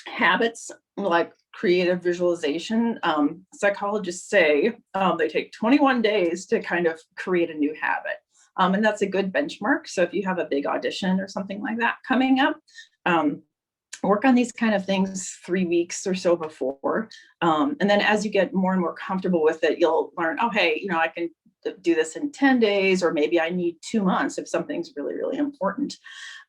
D: Habits like creative visualization, psychologists say they take 21 days to kind of create a new habit. And that's a good benchmark. So if you have a big audition or something like that coming up, work on these kind of things 3 weeks or so before. And then as you get more and more comfortable with it, you'll learn, oh, hey, I can do this in 10 days, or maybe I need 2 months if something's really, really important.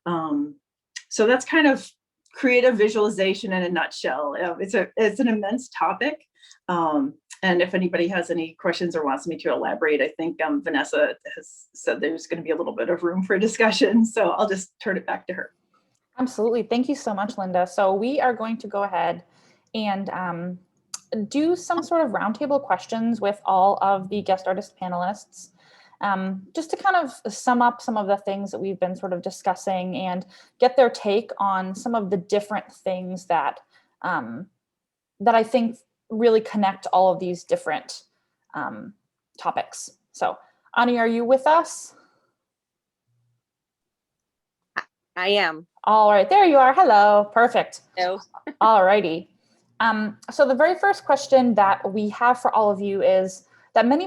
D: So that's kind of creative visualization in a nutshell. It's an immense topic. And if anybody has any questions or wants me to elaborate, I think Vanessa has said there's going to be a little bit of room for discussion. So I'll just turn it back to her.
B: Absolutely. Thank you so much, Linda. So we are going to go ahead and do some sort of roundtable questions with all of the guest artist panelists. Just to kind of sum up some of the things that we've been sort of discussing and get their take on some of the different things that that I think really connect all of these different topics. So, Ani, are you with us?
C: I am.
B: All right, there you are. Hello. Perfect.
C: Hello.
B: All righty. So the very first question that we have for all of you is that many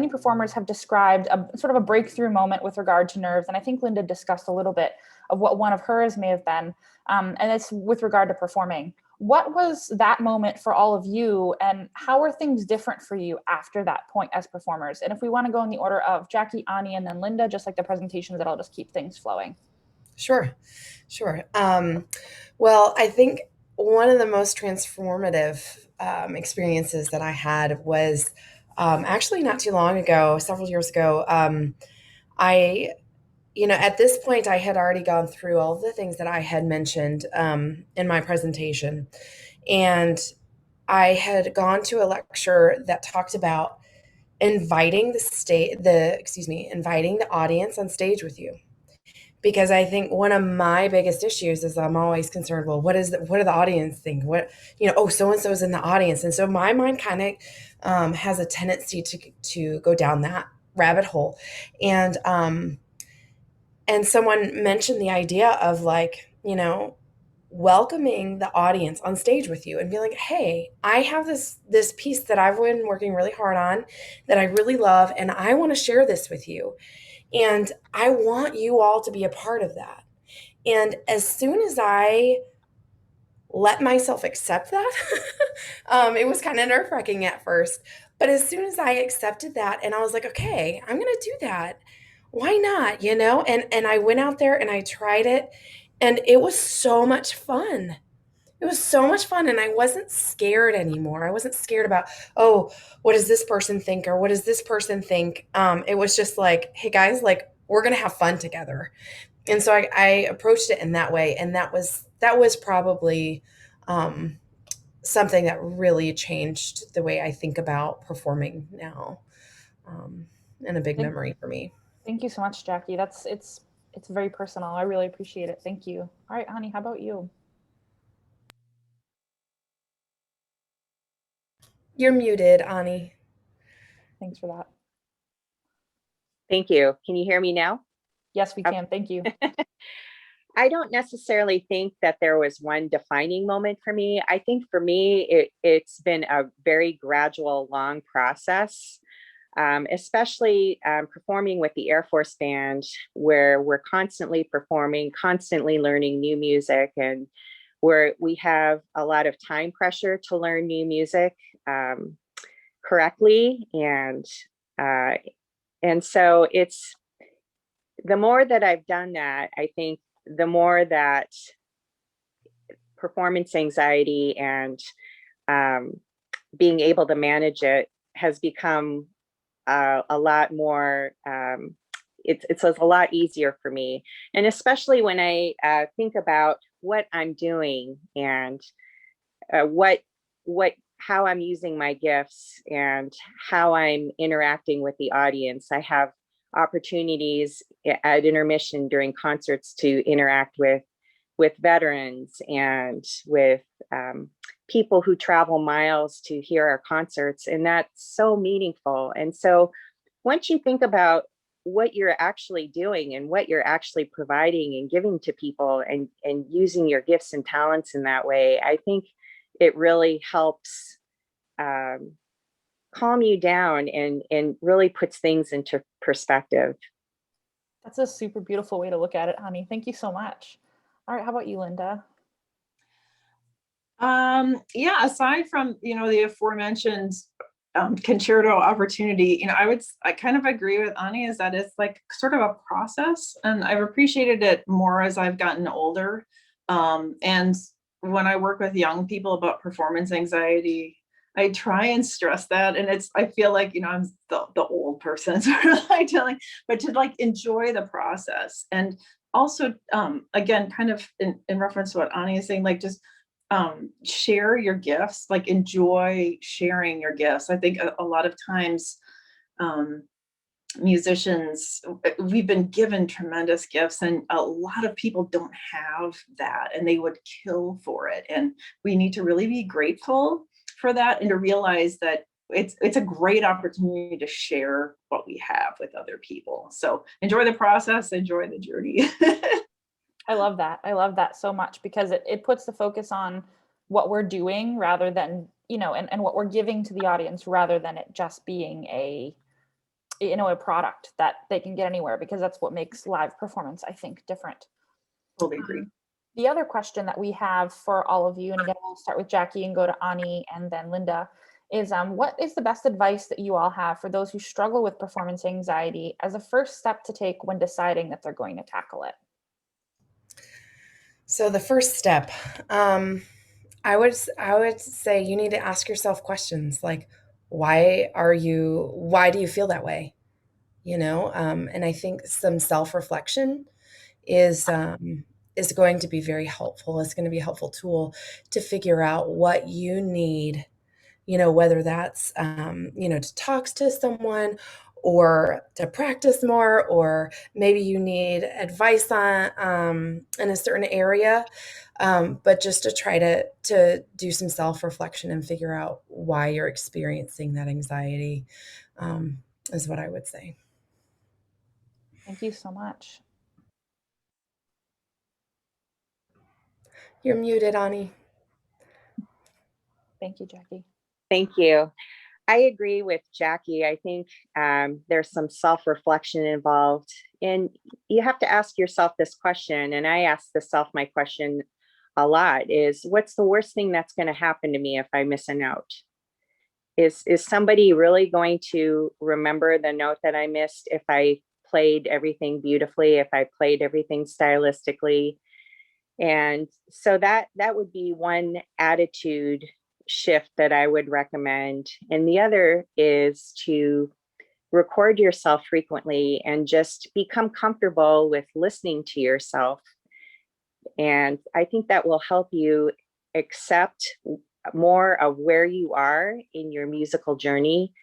B: performers have described a sort of a breakthrough moment with regard to nerves. And I think Linda discussed a little bit of what one of hers may have been. And it's with regard to performing. What was that moment for all of you, and how are things different for you after that point as performers? And if we want to go in the order of Jackie, Ani, and then Linda, just like the presentations, that'll just keep things flowing.
A: Sure. Well, I think one of the most transformative experiences that I had was actually not too long ago, several years ago. At this point, I had already gone through all of the things that I had mentioned in my presentation. And I had gone to a lecture that talked about inviting the audience on stage with you. Because I think one of my biggest issues is I'm always concerned, well, what do the audience think? So-and-so is in the audience. And so my mind kind of has a tendency to go down that rabbit hole. And someone mentioned the idea of welcoming the audience on stage with you and be like, hey, I have this piece that I've been working really hard on that I really love, and I want to share this with you. And I want you all to be a part of that. And as soon as I let myself accept that. It was kind of nerve wracking at first, but as soon as I accepted that and I was like, okay, I'm going to do that. Why not? And I went out there and I tried it, and it was so much fun. It was so much fun, and I wasn't scared anymore. I wasn't scared about, oh, what does this person think, or what does this person think? It was just like, hey guys, like, we're gonna have fun together. And so I approached it in that way, and that was probably um, something that really changed the way I think about performing now, um, and a big
B: Thank,
A: memory for me.
B: thank you so much, Jackie. It's very personal. I really appreciate it. Thank you. All right, honey, how about you?
A: You're muted, Ani.
B: Thanks for that.
C: Thank you. Can you hear me now?
B: Yes, we can. Thank you.
C: I don't necessarily think that there was one defining moment for me. I think for me, it's been a very gradual, long process, especially performing with the Air Force Band, where we're constantly performing, constantly learning new music, and where we have a lot of time pressure to learn new music correctly. And so it's, the more that I've done that, I think the more that performance anxiety and being able to manage it has become a lot more, it's a lot easier for me. And especially when I think about what I'm doing and how I'm using my gifts and how I'm interacting with the audience. I have opportunities at intermission during concerts to interact with veterans and with people who travel miles to hear our concerts, and that's so meaningful. And so once you think about what you're actually doing and what you're actually providing and giving to people, and using your gifts and talents in that way, I think it really helps calm you down and really puts things into perspective.
B: That's a super beautiful way to look at it, honey. Thank you so much. All right, how about you, Linda?
D: Yeah, aside from, the aforementioned concerto opportunity, I kind of agree with Ani, is that it's like sort of a process, and I've appreciated it more as I've gotten older. And when I work with young people about performance anxiety, I try and stress that. And I feel like, I'm the old person sort of like telling, but to like enjoy the process. And also, again, kind of in reference to what Ani is saying, like just share your gifts, like enjoy sharing your gifts. I think a lot of times musicians, we've been given tremendous gifts, and a lot of people don't have that, and they would kill for it. And we need to really be grateful for that, and to realize that it's a great opportunity to share what we have with other people. So enjoy the process, enjoy the journey.
B: I love that. I love that so much, because it puts the focus on what we're doing rather than, and what we're giving to the audience, rather than it just being a product that they can get anywhere, because that's what makes live performance, I think, different.
D: Totally agree.
B: The other question that we have for all of you, and again, we'll start with Jackie and go to Ani and then Linda, is what is the best advice that you all have for those who struggle with performance anxiety as a first step to take when deciding that they're going to tackle it?
A: So the first step, I would say you need to ask yourself questions like, why do you feel that way? And I think some self-reflection is going to be very helpful. It's going to be a helpful tool to figure out what you need, whether that's, to talk to someone or to practice more, or maybe you need advice on in a certain area, but just to try to do some self-reflection and figure out why you're experiencing that anxiety, is what I would say.
B: Thank you so much.
A: You're muted, Ani.
B: Thank you, Jackie.
C: Thank you. I agree with Jackie. I think there's some self-reflection involved, and you have to ask yourself this question. And I asked my question a lot is, what's the worst thing that's going to happen to me if I miss a note? Is somebody really going to remember the note that I missed if I played everything beautifully, if I played everything stylistically? And so that would be one attitude shift that I would recommend. And the other is to record yourself frequently and just become comfortable with listening to yourself. And I think that will help you accept more of where you are in your musical journey.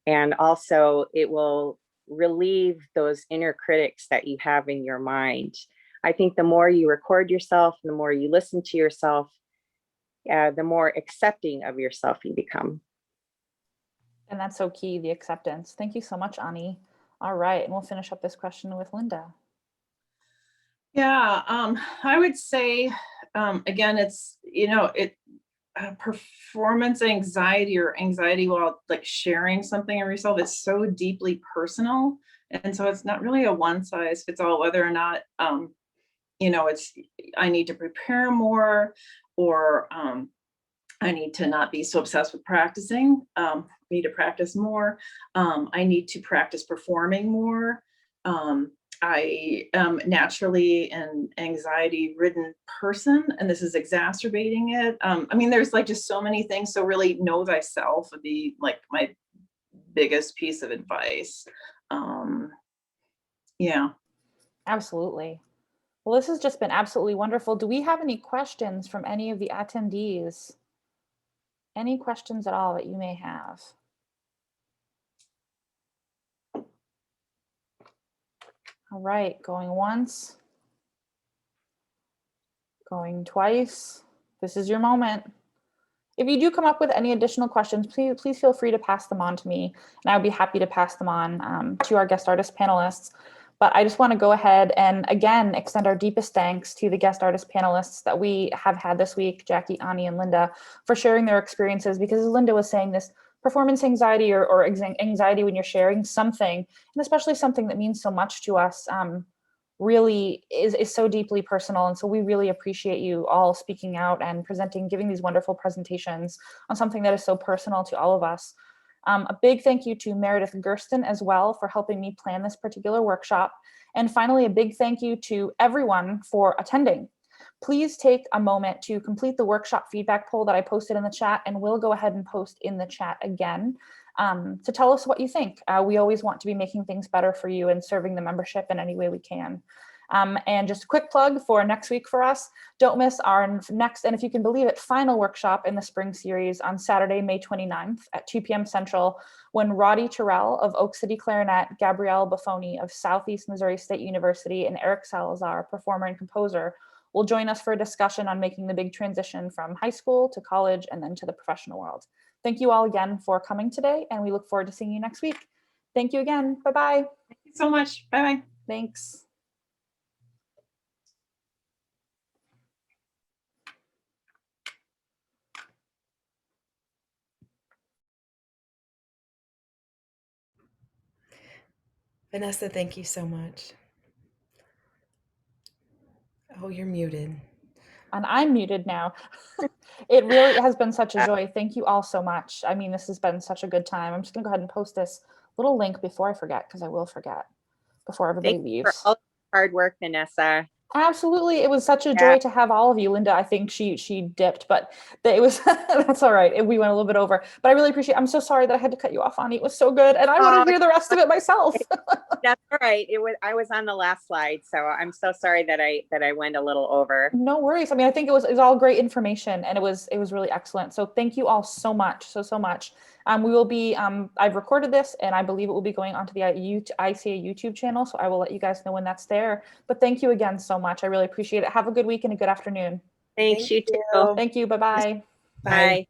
C: And also it will relieve those inner critics that you have in your mind. I think the more you record yourself, the more you listen to yourself, the more accepting of yourself you become.
B: And that's so key, the acceptance. Thank you so much, Ani. All right, and we'll finish up this question with Linda.
D: Yeah, I would say, again, it's, performance anxiety or anxiety while like sharing something of yourself is so deeply personal. And so it's not really a one size fits all, whether or not, it's, I need to prepare more, or I need to not be so obsessed with practicing. I need to practice more. I need to practice performing more. I am naturally an anxiety-ridden person, and this is exacerbating it. There's like just so many things. So really know thyself would be like my biggest piece of advice. Yeah.
B: Absolutely. Well, this has just been absolutely wonderful. Do we have any questions from any of the attendees? Any questions at all that you may have? All right, going once, going twice. This is your moment. If you do come up with any additional questions, please feel free to pass them on to me, and I would be happy to pass them on to our guest artist panelists. But I just want to go ahead and again extend our deepest thanks to the guest artist panelists that we have had this week, Jackie, Ani, and Linda, for sharing their experiences, because as Linda was saying, this performance anxiety or anxiety when you're sharing something, and especially something that means so much to us, really is so deeply personal. And so we really appreciate you all speaking out and giving these wonderful presentations on something that is so personal to all of us. A big thank you to Meredith Gersten as well for helping me plan this particular workshop. And finally, a big thank you to everyone for attending. Please take a moment to complete the workshop feedback poll that I posted in the chat, and we'll go ahead and post in the chat again to tell us what you think. We always want to be making things better for you and serving the membership in any way we can. And just a quick plug for next week for us. Don't miss our next, and if you can believe it, final workshop in the spring series on Saturday, May 29th at 2 p.m. Central, when Roddy Terrell of Oak City Clarinet, Gabrielle Buffoni of Southeast Missouri State University, and Eric Salazar, performer and composer, will join us for a discussion on making the big transition from high school to college and then to the professional world. Thank you all again for coming today, and we look forward to seeing you next week. Thank you again. Bye-bye.
D: Thank you so much. Bye-bye.
B: Thanks.
A: Vanessa, thank you so much. Oh, you're muted.
B: And I'm muted now. It really has been such a joy. Thank you all so much. I mean, this has been such a good time. I'm just gonna go ahead and post this little link before I forget, because I will forget before everybody leaves.
C: For all the hard work, Vanessa.
B: Absolutely. It was such a joy to have all of you. Linda, I think she dipped, but it was, that's all right. We went a little bit over, but I really appreciate it. I'm so sorry that I had to cut you off, Ani. It was so good. And I want to hear the rest of it myself.
C: That's all right. I was on the last slide, so I'm so sorry that I went a little over.
B: No worries. I mean, I think it was all great information, and it was really excellent. So thank you all so much. So much. We will be, I've recorded this, and I believe it will be going onto the ICA YouTube channel. So I will let you guys know when that's there. But thank you again so much. I really appreciate it. Have a good week and a good afternoon.
C: Thanks, you too.
B: Thank you. Bye-bye.
A: Bye.